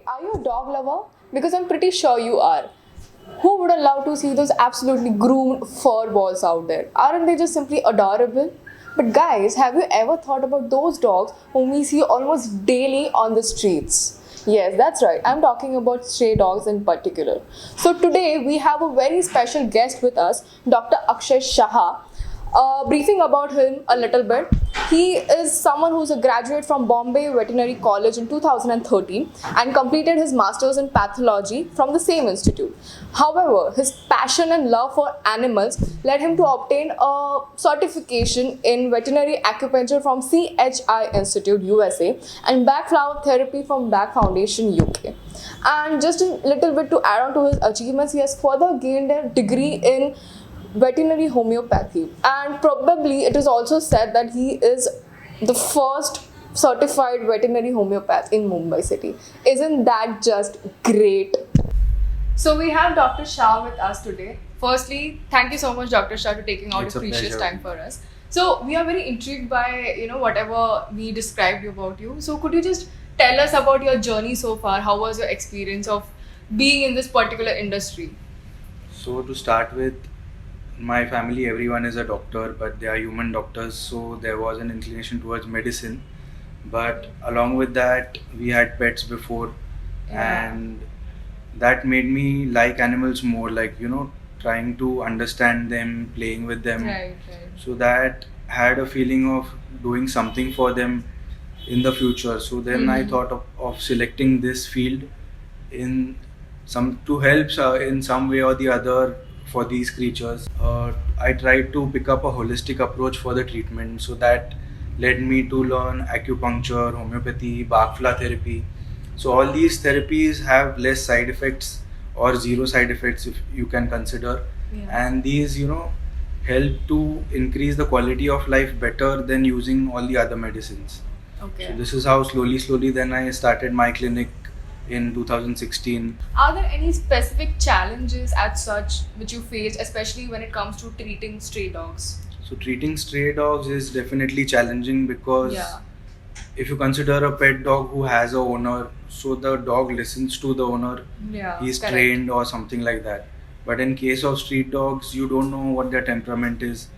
Are you a dog lover? Because I'm pretty sure you are. Who wouldn't love to see those absolutely groomed fur balls out there? Aren't they just simply adorable? But guys, have you ever thought about those dogs whom we see almost daily on the streets? Yes, that's right. I'm talking about stray dogs in particular. So today we have a very special guest with us, Dr. Akshay Shah. Briefing about him a little bit. He is someone who's a graduate from Bombay Veterinary College in 2013 and completed his master's in pathology from the same institute. However, his passion and love for animals led him to obtain a certification in veterinary acupuncture from CHI Institute USA and back flower therapy from Back Foundation UK. And just a little bit to add on to his achievements, he has further gained a degree in veterinary homeopathy, and probably it is also said that he is the first certified veterinary homeopath in Mumbai city. Isn't that just great? So we have Dr. Shah with us today. Firstly, thank you so much, Dr. Shah, for taking out It's your a precious pleasure. time for us. So we are very intrigued by whatever we described about you. So could you just tell us about your journey so far? How was your experience of being in this particular industry? So to start with, my family, everyone is a doctor, but they are human doctors, so there was an inclination towards medicine. But along with that, we had pets before, Yeah. and that made me like animals more, trying to understand them, playing with them. Right, right. So that had a feeling of doing something for them in the future. So then I Mhm. thought of selecting this field in some to help in some way or the other for these creatures. I tried to pick up a holistic approach for the treatment, so that led me to learn acupuncture, homeopathy, Bach flower therapy. So all these therapies have less side effects or zero side effects if you can consider, Yeah. and these help to increase the quality of life better than using all the other medicines. Okay. So this is how slowly then I started my clinic in 2016. Are there any specific challenges as such which you faced, especially when it comes to treating stray dogs? So treating stray dogs is definitely challenging because Yeah. if you consider a pet dog who has a owner, so the dog listens to the owner, Yeah. he's correct. trained or something like that. But in case of street dogs, you don't know what their temperament is.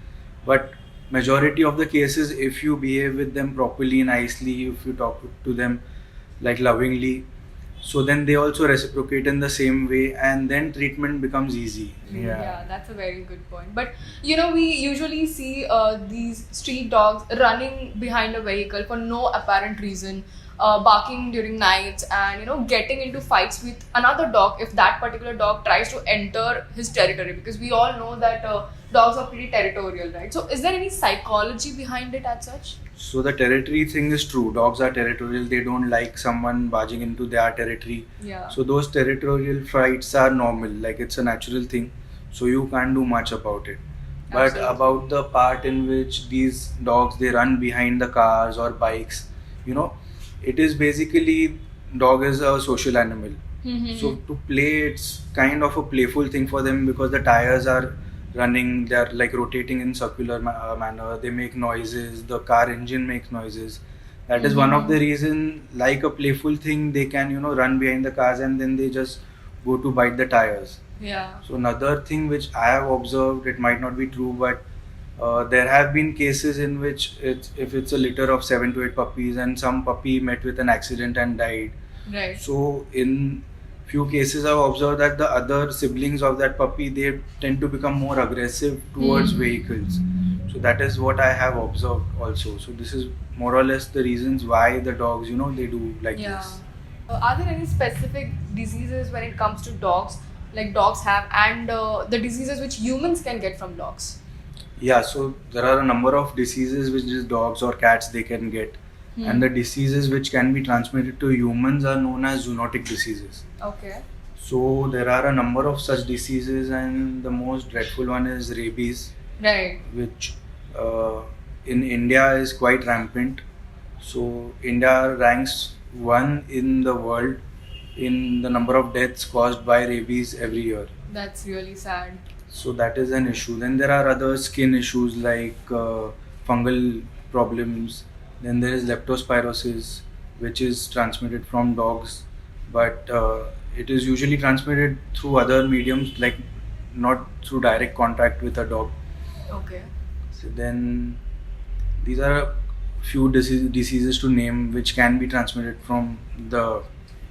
But majority of the cases, if you behave with them properly, nicely, if you talk to them like lovingly, so then they also reciprocate in the same way, and then treatment becomes easy. Yeah, that's a very good point. But we usually see these street dogs running behind a vehicle for no apparent reason, barking during nights, and getting into fights with another dog if that particular dog tries to enter his territory. Because we all know that dogs are pretty territorial, right? So, is there any psychology behind it as such? So the territory thing is true. Dogs are territorial. They don't like someone barging into their territory. Yeah. So those territorial fights are normal. Like it's a natural thing. So you can't do much about it. But Absolutely. about the part in which these dogs they run behind the cars or bikes, it is basically dog is a social animal. So to play, it's kind of a playful thing for them because the tires are running, they're like rotating in circular manner. They make noises. The car engine makes noises. That is one of the reason, like a playful thing, they can run behind the cars and then they just go to bite the tires. Yeah. So another thing which I have observed, it might not be true, but there have been cases in which if it's a litter of 7 to 8 puppies and some puppy met with an accident and died. Right. So in few cases I've observed that the other siblings of that puppy they tend to become more aggressive towards vehicles. So that is what I have observed also. So this is more or less the reasons why the dogs they do like Yeah. this. Are there any specific diseases when it comes to dogs, like dogs have, and the diseases which humans can get from dogs? Yeah, so there are a number of diseases which these dogs or cats they can get. And the diseases which can be transmitted to humans are known as zoonotic diseases. Okay. So there are a number of such diseases, and the most dreadful one is rabies, Right. which in India is quite rampant. So India ranks one in the world in the number of deaths caused by rabies every year. That's really sad. So that is an issue. Then there are other skin issues like fungal problems. Then there is leptospirosis, which is transmitted from dogs. but it is usually transmitted through other mediums, like not through direct contact with a dog. Okay. So then these are a few diseases to name which can be transmitted from the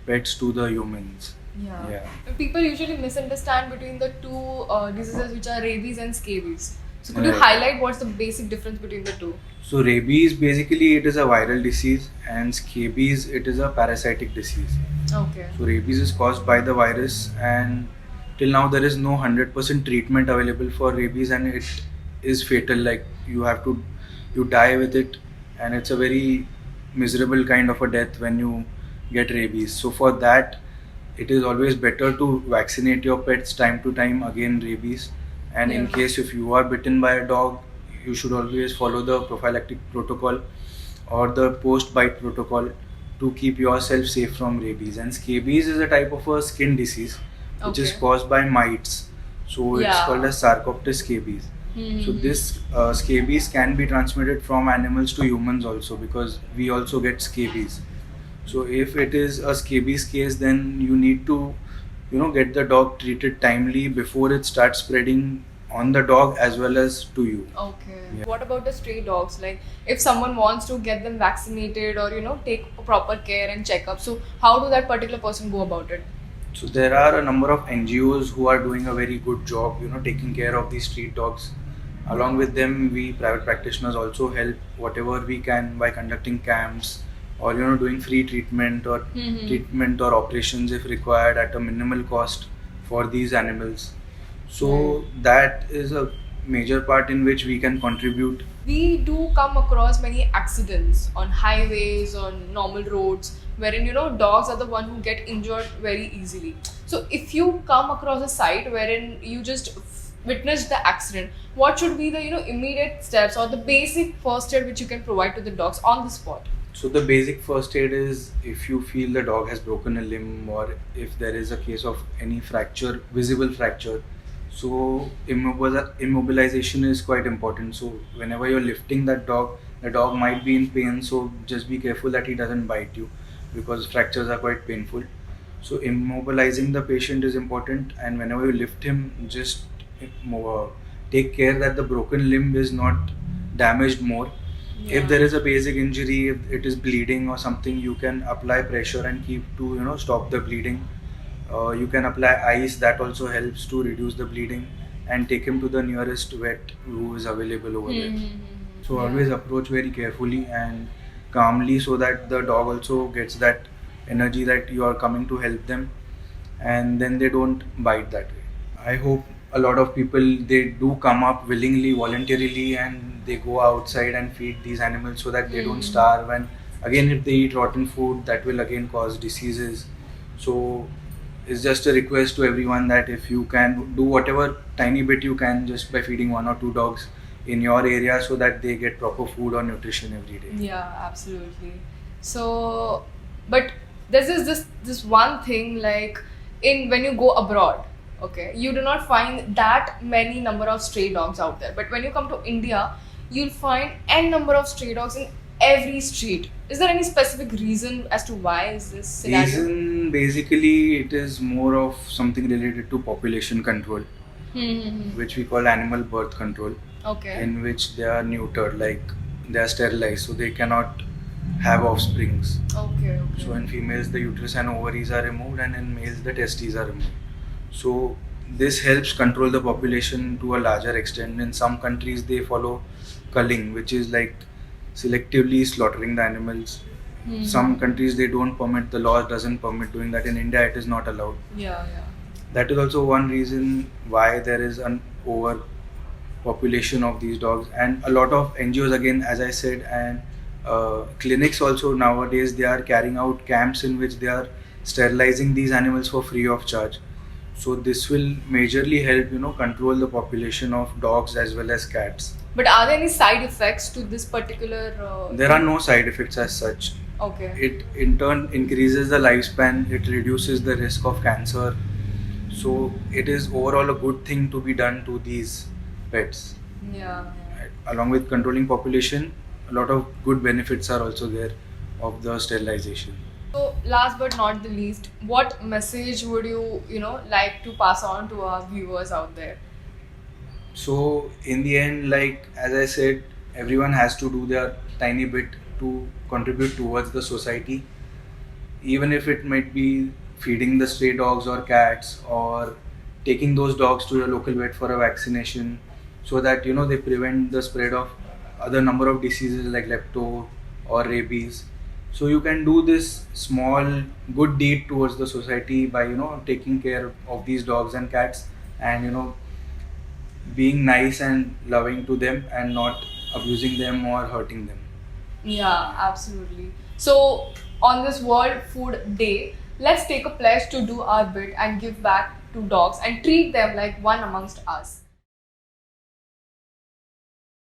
pets to the humans. Yeah. People usually misunderstand between the two diseases, which are rabies and scabies. So could you Right. highlight what's the basic difference between the two? So rabies, basically it is a viral disease, and scabies, it is a parasitic disease. Okay. So rabies is caused by the virus, and till now there is no 100% treatment available for rabies, and it is fatal. Like you die with it, and it's a very miserable kind of a death when you get rabies. So for that, it is always better to vaccinate your pets time to time against rabies. And in Yeah. case if you are bitten by a dog, you should always follow the prophylactic protocol or the post bite protocol to keep yourself safe from rabies. And scabies is a type of a skin disease which is Okay. caused by mites. So it's Yeah. called as Sarcoptes scabies. So Mhm. this scabies can be transmitted from animals to humans also, because we also get scabies. So if it is a scabies case, then you need to, get the dog treated timely before it starts spreading on the dog as well as to you. Okay. Yeah. What about the stray dogs? Like, if someone wants to get them vaccinated or take proper care and checkup, so how do that particular person go about it? So there are a number of NGOs who are doing a very good job, taking care of these street dogs. Along with them, we private practitioners also help whatever we can by conducting camps, or doing free treatment or Mhm. treatment or operations if required at a minimal cost for these animals. So that is a major part in which we can contribute. We do come across many accidents on highways, on normal roads, wherein dogs are the one who get injured very easily. So if you come across a site wherein you just witnessed the accident, what should be the immediate steps or the basic first aid which you can provide to the dogs on the spot? So the basic first aid is, if you feel the dog has broken a limb, or if there is a case of any fracture, visible fracture, so immobilization is quite important. So whenever you're lifting that dog, the dog might be in pain, so just be careful that he doesn't bite you, because fractures are quite painful. So immobilizing the patient is important, and whenever you lift him, just take care that the broken limb is not damaged more. If there is a basic injury, if it is bleeding or something, you can apply pressure and keep to stop the bleeding. You can apply ice, that also helps to reduce the bleeding, and take him to the nearest vet who is available over there. So always approach very carefully and calmly, so that the dog also gets that energy that you are coming to help them, and then they don't bite that way. I hope a lot of people, they do come up willingly, voluntarily, and they go outside and feed these animals so that they don't starve. And again, if they eat rotten food, that will again cause diseases. So it's just a request to everyone that if you can do whatever tiny bit you can, just by feeding 1 or 2 dogs in your area, so that they get proper food or nutrition every day. Yeah, absolutely. So, but this is this one thing, like in when you go abroad, okay, you do not find that many number of stray dogs out there. But when you come to India, you'll find n number of stray dogs in every street. Is there any specific reason as to why is this scenario? Reason, basically, it is more of something related to population control, which we call animal birth control, Okay. in which they are neutered, like they are sterilized, so they cannot have offsprings. Okay. So in females, the uterus and ovaries are removed, and in males, the testes are removed. So this helps control the population to a larger extent. In some countries, they follow culling, which is like selectively slaughtering the animals. Some countries, they don't permit, the law doesn't permit doing that. In India, it is not allowed. Yeah. That is also one reason why there is an overpopulation of these dogs. And a lot of NGOs, again, as I said, and clinics also nowadays, they are carrying out camps in which they are sterilizing these animals for free of charge. So this will majorly help control the population of dogs as well as cats. But are there any side effects to this particular? There are no side effects as such. Okay. It in turn increases the lifespan, it reduces the risk of cancer. So it is overall a good thing to be done to these pets. Yeah. Right. Along with controlling population, a lot of good benefits are also there of the sterilization. So last but not the least, what message would you, like to pass on to our viewers out there? So in the end, like as I said, everyone has to do their tiny bit to contribute towards the society, even if it might be feeding the stray dogs or cats, or taking those dogs to your local vet for a vaccination, so that they prevent the spread of other number of diseases like lepto or rabies. So you can do this small good deed towards the society by taking care of these dogs and cats, and being nice and loving to them, and not abusing them or hurting them. Yeah, absolutely. So, on this World Food Day, let's take a pledge to do our bit and give back to dogs and treat them like one amongst us.